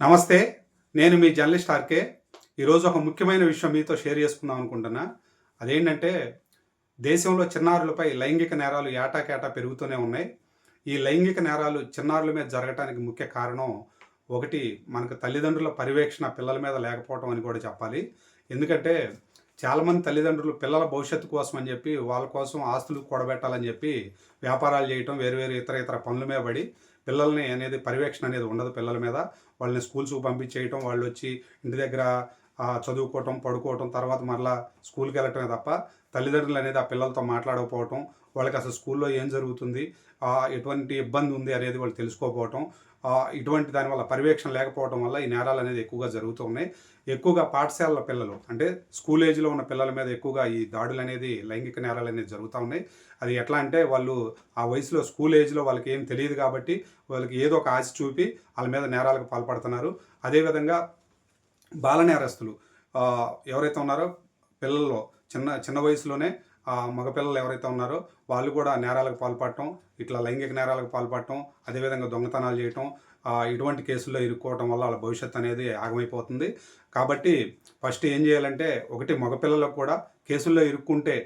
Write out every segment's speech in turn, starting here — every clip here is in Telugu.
నమస్తే. నేను మీ జర్నలిస్ట్ ఆర్‌కే. ఈరోజు ఒక ముఖ్యమైన విషయం మీతో షేర్ చేసుకుందాం అనుకుంటున్నా. అదేంటంటే, దేశంలో చిన్నారులపై లైంగిక నేరాలు ఏటాకేటా పెరుగుతూనే ఉన్నాయి. ఈ లైంగిక నేరాలు చిన్నారుల మీద జరగటానికి ముఖ్య కారణం, ఒకటి మనకు తల్లిదండ్రుల పర్యవేక్షణ పిల్లల మీద లేకపోవటం అని కూడా చెప్పాలి. ఎందుకంటే, చాలామంది తల్లిదండ్రులు పిల్లల భవిష్యత్తు కోసం అని చెప్పి, వాళ్ళ కోసం ఆస్తులు కూడబెట్టాలని చెప్పి, వ్యాపారాలు చేయటం, వేరు వేరు ఇతర పనుల మీద పడి, పిల్లల్ని అనేది పర్యవేక్షణ అనేది ఉండదు పిల్లల మీద. వాళ్ళని స్కూల్స్‌కి పంపించేయటం, వాళ్ళొచ్చి ఇంటి దగ్గర చదువుకోవటం, పడుకోవటం, తర్వాత మరలా స్కూల్‌కెళ్ళటమే తప్ప, తల్లిదండ్రులు అనేది ఆ పిల్లలతో మాట్లాడకపోవటం, వాళ్ళకి అసలు స్కూల్‌లో ఏం జరుగుతుంది, ఎటువంటి ఇబ్బంది ఉంది అనేది వాళ్ళు తెలుసుకోకపోవటం, ఇటువంటి దానివల్ల పర్యవేక్షణ లేకపోవడం వల్ల ఈ నేరాలు అనేది ఎక్కువగా జరుగుతూ ఉన్నాయి. ఎక్కువగా పాఠశాలల పిల్లలు అంటే స్కూల్ ఏజ్‌లో ఉన్న పిల్లల మీద ఎక్కువగా ఈ దాడులనేది, లైంగిక నేరాలనేది జరుగుతా ఉన్నాయి. అది ఎట్లా అంటే, వాళ్ళు ఆ వయసులో స్కూల్ ఏజ్‌లో వాళ్ళకేం తెలీదు కాబట్టి, వాళ్ళకి ఏదో ఒక ఆశ చూపి ఆళ్ళ మీద నేరాలకు పాల్పడుతున్నారు. అదేవిధంగా బాల నేరస్తులు ఎవరైతే ఉన్నారో పిల్లల్లో చిన్న చిన్న వయసులోనే మగపిల్లలు ఎవరైతే ఉన్నారో వాళ్ళు కూడా నేరాలకు పాల్పడటం, ఇట్లా లైంగిక నేరాలకు పాల్పడటం, అదేవిధంగా దొంగతనాలు చేయటం, ఇటువంటి కేసుల్లో ఇరుక్కోవటం వల్ల వాళ్ళ భవిష్యత్తు అనేది ఆగమైపోతుంది. కాబట్టి ఫస్ట్ ఏం చేయాలంటే, ఒకటి మగపిల్లలకు కూడా కేసుల్లో ఇరుక్కుంటే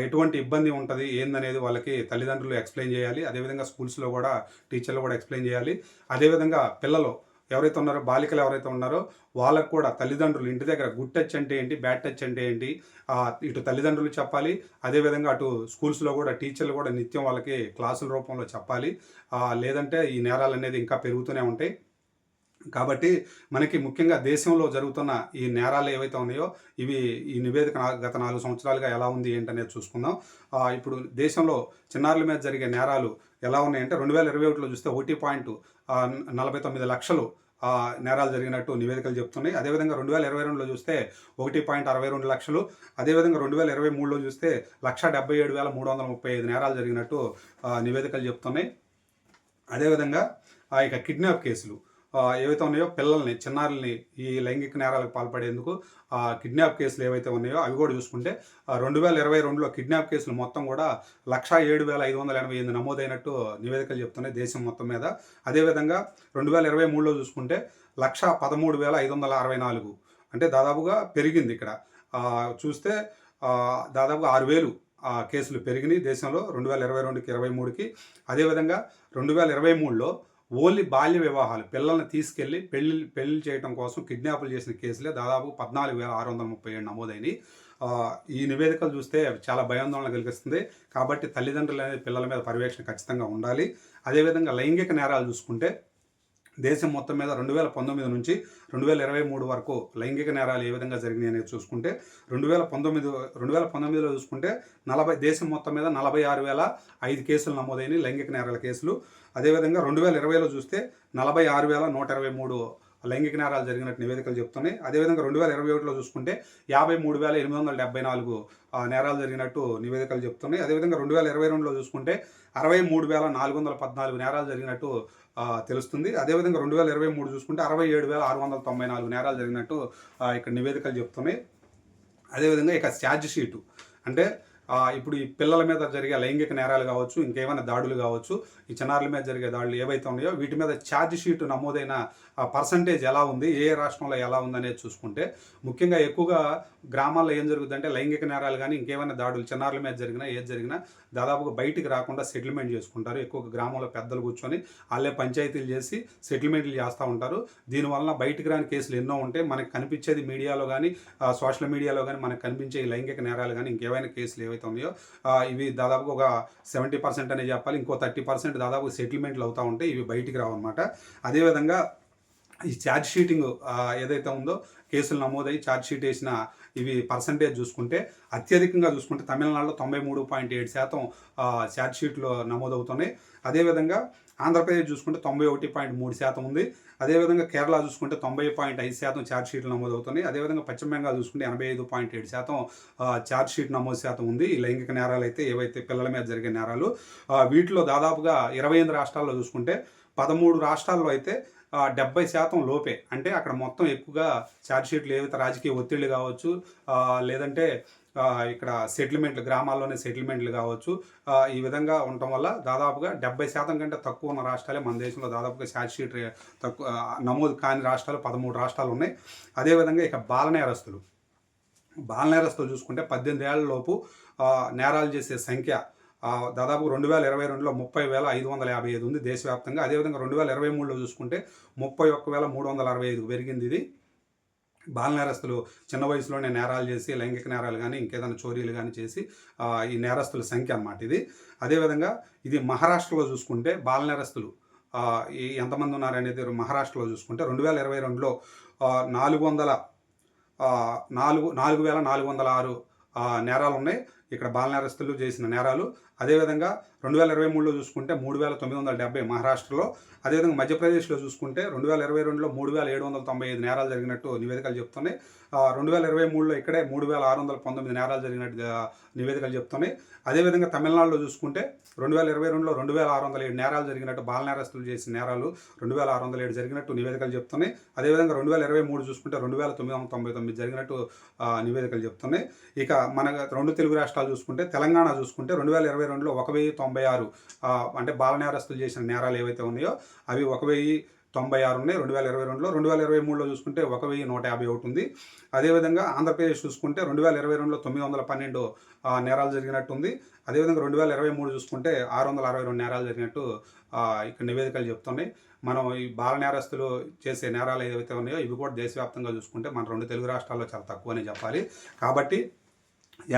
ఎటువంటి ఇబ్బంది ఉంటది, ఏందనేది వాళ్ళకి తల్లిదండ్రులు ఎక్స్‌ప్లెయిన్ చేయాలి. అదేవిధంగా స్కూల్స్‌లో కూడా టీచర్లు కూడా ఎక్స్‌ప్లెయిన్ చేయాలి. అదేవిధంగా పిల్లలు ఎవరైతే ఉన్నారో, బాలికలు ఎవరైతే ఉన్నారో వాళ్ళకు కూడా తల్లిదండ్రులు ఇంటి దగ్గర గుడ్ టచ్ అంటే ఏంటి, బ్యాడ్ టచ్ అంటే ఏంటి, ఇటు తల్లిదండ్రులు చెప్పాలి. అదేవిధంగా అటు స్కూల్స్‌లో కూడా టీచర్లు కూడా నిత్యం వాళ్ళకి క్లాసుల రూపంలో చెప్పాలి. లేదంటే ఈ నేరాలనేది ఇంకా పెరుగుతూనే ఉంటాయి. కాబట్టి మనకి ముఖ్యంగా దేశంలో జరుగుతున్న ఈ నేరాలు ఏవైతే ఉన్నాయో, ఇవి ఈ నివేదిక గత 4 సంవత్సరాలుగా ఎలా ఉంది ఏంటనేది చూసుకుందాం. ఇప్పుడు దేశంలో చిన్నారుల మీద జరిగే నేరాలు ఎలా ఉన్నాయంటే, 2021లో చూస్తే 1.49 లక్షలు నేరాలు జరిగినట్టు నివేదికలు చెప్తున్నాయి. అదేవిధంగా 2022లో చూస్తే 1.62 లక్షలు, అదేవిధంగా 2023లో చూస్తే 1,77,335 నేరాలు జరిగినట్టు నివేదికలు చెప్తున్నాయి. అదేవిధంగా ఇక కిడ్నాప్ కేసులు ఏవైతే ఉన్నాయో, పిల్లల్ని, చిన్నారుల్ని ఈ లైంగిక నేరాలకు పాల్పడేందుకు కిడ్నాప్ కేసులు ఏవైతే ఉన్నాయో అవి కూడా చూసుకుంటే 2022లో కిడ్నాప్ కేసులు మొత్తం కూడా 1,07,588 నమోదైనట్టు నివేదికలు చెప్తున్నాయి దేశం మొత్తం మీద. అదేవిధంగా 2023లో చూసుకుంటే 1,13,564, అంటే దాదాపుగా పెరిగింది ఇక్కడ. చూస్తే దాదాపుగా 6,000 కేసులు పెరిగినాయి దేశంలో 2022కి 23కి. అదేవిధంగా 2023లో ఓన్లీ బాల్య వివాహాలు, పిల్లల్ని తీసుకెళ్ళి పెళ్లి చేయడం కోసం కిడ్నాపులు చేసిన కేసులే దాదాపు 14,637 నమోదైనవి. ఈ నివేదికలు చూస్తే చాలా భయాందోళన కలిగిస్తుంది. కాబట్టి తల్లిదండ్రులు అనేది పిల్లల మీద పర్యవేక్షణ ఖచ్చితంగా ఉండాలి. అదేవిధంగా లైంగిక నేరాలు చూసుకుంటే దేశం మొత్తం మీద 2019 నుంచి 2023 వరకు లైంగిక నేరాలు ఏ విధంగా జరిగినాయి అనేది చూసుకుంటే, 2019లో చూసుకుంటే దేశం మొత్తం మీద 46,005 కేసులు నమోదైనవి, లైంగిక నేరాల కేసులు. అదేవిధంగా 2020లో చూస్తే 46,123 లైంగిక నేరాలు జరిగినట్టు నివేదికలు చెప్తున్నాయి. అదేవిధంగా 2021లో చూసుకుంటే 53,874 నేరాలు జరిగినట్టు నివేదికలు చెప్తున్నాయి. అదేవిధంగా 2022లో చూసుకుంటే 63,414 నేరాలు జరిగినట్టు తెలుస్తుంది. అదేవిధంగా 2023 చూసుకుంటే 67,694 నేరాలు జరిగినట్టు ఇక్కడ నివేదికలు చెప్తున్నాయి. అదేవిధంగా ఇక ఛార్జ్ షీటు అంటే, ఇప్పుడు ఈ పిల్లల మీద జరిగే లైంగిక నేరాలు కావచ్చు, ఇంకేమైనా దాడులు కావచ్చు, ఈ చిన్నారుల మీద జరిగే దాడులు ఏవైతే ఉన్నాయో వీటి మీద ఛార్జ్ షీటు నమోదైన పర్సంటేజ్ ఎలా ఉంది, ఏ రాష్ట్రంలో ఎలా ఉందనేది చూసుకుంటే, ముఖ్యంగా ఎక్కువగా గ్రామాల్లో ఏం జరుగుతుందంటే, లైంగిక నేరాలు కానీ ఇంకేమైనా దాడులు చిన్నారుల మీద జరిగినా ఏది జరిగినా దాదాపుగా బయటికి రాకుండా సెటిల్మెంట్ చేసుకుంటారు. ఎక్కువగా గ్రామంలో పెద్దలు కూర్చొని వాళ్ళే పంచాయతీలు చేసి సెటిల్మెంట్లు చేస్తూ ఉంటారు. దీనివల్ల బయటికి రాని కేసులు ఎన్నో ఉంటాయి. మనకు కనిపించేది మీడియాలో కానీ, సోషల్ మీడియాలో కానీ మనకు కనిపించే ఈ లైంగిక నేరాలు కానీ ఇంకేమైనా కేసులు ఏవైతే ఉన్నాయో ఇవి దాదాపుగా ఒక 70% అనే చెప్పాలి. ఇంకో 30% దాదాపు సెటిల్మెంట్లు అవుతూ ఉంటాయి. ఇవి బయటికి రావన్నమాట. అదేవిధంగా ఈ ఛార్జ్ షీటింగ్ ఏదైతే ఉందో, కేసులు నమోదై ఛార్జ్ షీట్ వేసిన ఇవి పర్సంటేజ్ చూసుకుంటే, అత్యధికంగా చూసుకుంటే తమిళనాడులో 93.7% ఛార్జ్ షీట్లు నమోదవుతున్నాయి. అదేవిధంగా ఆంధ్రప్రదేశ్ చూసుకుంటే 91.3% ఉంది. అదేవిధంగా కేరళ చూసుకుంటే 90.5% ఛార్జ్ షీట్లు నమోదవుతున్నాయి. అదేవిధంగా పశ్చిమ బెంగాల్ చూసుకుంటే 85.7% ఛార్జ్ షీట్ నమోదు శాతం ఉంది. ఈ లైంగిక నేరాలు అయితే ఏవైతే పిల్లల మీద జరిగే నేరాలు, వీటిలో దాదాపుగా 28 రాష్ట్రాల్లో చూసుకుంటే 13 రాష్ట్రాల్లో అయితే 70% లోపే. అంటే అక్కడ మొత్తం ఎక్కువగా ఛార్జ్ షీట్లు ఏవైతే రాజకీయ ఒత్తిళ్లు కావచ్చు, లేదంటే ఇక్కడ సెటిల్మెంట్లు, గ్రామాల్లోనే సెటిల్మెంట్లు కావచ్చు, ఈ విధంగా ఉండటం వల్ల దాదాపుగా 70% కంటే తక్కువ ఉన్న రాష్ట్రాలే మన దేశంలో దాదాపుగా ఛార్జ్ షీట్ తక్కువ నమోదు కాని రాష్ట్రాలు 13 రాష్ట్రాలు ఉన్నాయి. అదేవిధంగా ఇక బాల నేరస్తులు చూసుకుంటే 18 ఏళ్ల లోపు నేరాలు చేసే సంఖ్య దాదాపు 2022లో 30,555 ఉంది దేశవ్యాప్తంగా. అదేవిధంగా 2023లో చూసుకుంటే 31,365 పెరిగింది. ఇది బాల నేరస్తులు చిన్న వయసులోనే నేరాలు చేసి, లైంగిక నేరాలు కానీ ఇంకేదైనా చోరీలు కానీ చేసి ఈ నేరస్తుల సంఖ్య అన్నమాట ఇది. అదేవిధంగా ఇది మహారాష్ట్రలో చూసుకుంటే బాల నేరస్తులు ఎంతమంది ఉన్నారనేది మహారాష్ట్రలో చూసుకుంటే 2022లో 4,406 నేరాలు ఉన్నాయి. ఇక్కడ బాల నేరస్తులు చేసిన నేరాలు. అదేవిధంగా 2023లో చూసుకుంటే 3,970 మహారాష్ట్రలో. అదేవిధంగా మధ్యప్రదేశ్లో చూసుకుంటే 2022లో 3,795 నేరాలు జరిగినట్టు నివేదికలు చెప్తున్నాయి. 2023లో ఇక్కడే 3,619 నేరాలు జరిగినట్టు నివేదికలు చెప్తున్నాయి. అదేవిధంగా తమిళనాడులో చూసుకుంటే 2022లో 2,607 నేరాలు జరిగినట్టు, బాల నేరస్తులు చేసిన నేరాలు 2,607 జరిగినట్టు నివేదికలు చెప్తున్నాయి. అదేవిధంగా 2023 చూసుకుంటే 2,999 జరిగినట్టు నివేదికలు చెప్తున్నాయి. ఇక మన 2 తెలుగు రాష్ట్రాలు చూసుకుంటే తెలంగాణ చూసుకుంటే 2022లో 1,096 అంటే బాల నేరస్తులు చేసిన నేరాలు ఏవైతే ఉన్నాయో అవి 1,096 ఉన్నాయి 2022లో. 2023లో చూసుకుంటే 1,151 ఉంది. అదేవిధంగా ఆంధ్రప్రదేశ్ చూసుకుంటే 2022లో 912 నేరాలు జరిగినట్టుంది. అదేవిధంగా 2023 చూసుకుంటే 662 నేరాలు జరిగినట్టు ఇక్కడ నివేదికలు చెప్తున్నాయి. మనం ఈ బాల నేరస్తులు చేసే నేరాలు ఏవైతే ఉన్నాయో ఇవి కూడా దేశవ్యాప్తంగా చూసుకుంటే మన 2 తెలుగు రాష్ట్రాల్లో చాలా తక్కువనే చెప్పాలి. కాబట్టి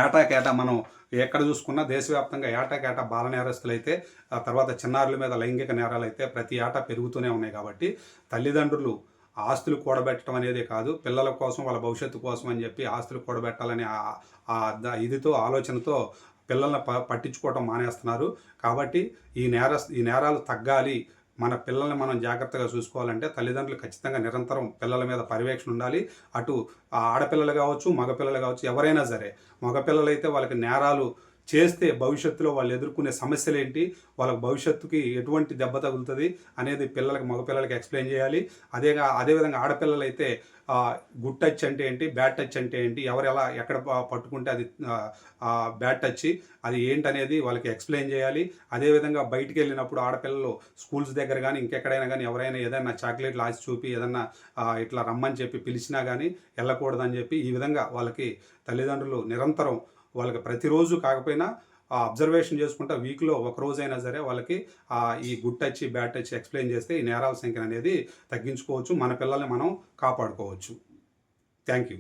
ఏటాకేటా మనం ఎక్కడ చూసుకున్నా దేశవ్యాప్తంగా ఏటాకేటా బాల నేరస్తులు అయితే, ఆ తర్వాత చిన్నారుల మీద లైంగిక నేరాలు అయితే ప్రతి ఏటా పెరుగుతూనే ఉన్నాయి. కాబట్టి తల్లిదండ్రులు ఆస్తులు కూడబెట్టడం అనేది కాదు, పిల్లల కోసం వాళ్ళ భవిష్యత్తు కోసం అని చెప్పి ఆస్తులు కూడబెట్టాలనే ఇదితో ఆలోచనతో పిల్లల్ని పట్టించుకోవడం మానేస్తున్నారు. కాబట్టి ఈ నేరాలు తగ్గాలి, మన పిల్లల్ని మనం జాగ్రత్తగా చూసుకోవాలంటే తల్లిదండ్రులు ఖచ్చితంగా నిరంతరం పిల్లల మీద పర్యవేక్షణ ఉండాలి. అటు ఆడపిల్లలు కావచ్చు, మగపిల్లలు కావచ్చు, ఎవరైనా సరే. మగపిల్లలైతే వాళ్ళకి నేరాలు చేస్తే భవిష్యత్తులో వాళ్ళు ఎదుర్కొనే సమస్యలు ఏంటి, వాళ్ళ భవిష్యత్తుకి ఎటువంటి దెబ్బ తగులుతుంది అనేది మగపిల్లలకి ఎక్స్ప్లెయిన్ చేయాలి. అదేవిధంగా ఆడపిల్లలైతే గుడ్ టచ్ అంటే ఏంటి, బ్యాడ్ టచ్ అంటే ఏంటి, ఎవరు ఎలా ఎక్కడ పట్టుకుంటే అది బ్యాడ్ టచ్, అది ఏంటనేది వాళ్ళకి ఎక్స్ప్లెయిన్ చేయాలి. అదేవిధంగా బయటికి వెళ్ళినప్పుడు ఆడపిల్లలు స్కూల్స్ దగ్గర కానీ ఇంకెక్కడైనా కానీ ఎవరైనా ఏదైనా చాక్లెట్లు ఆశ చూపి ఏదన్నా ఇట్లా రమ్మని చెప్పి పిలిచినా కానీ వెళ్ళకూడదని చెప్పి ఈ విధంగా వాళ్ళకి తల్లిదండ్రులు నిరంతరం వాళ్ళకి ప్రతిరోజు కాకపోయినా అబ్జర్వేషన్ చేసుకుంటా వీక్లో ఒక రోజైనా సరే వాళ్ళకి ఈ good touch, bad touch explain చేస్తే ఈ నేరాల సంఖ్య అనేది తగ్గించుకోవచ్చు, మన పిల్లల్ని మనం కాపాడుకోవచ్చు. Thank you.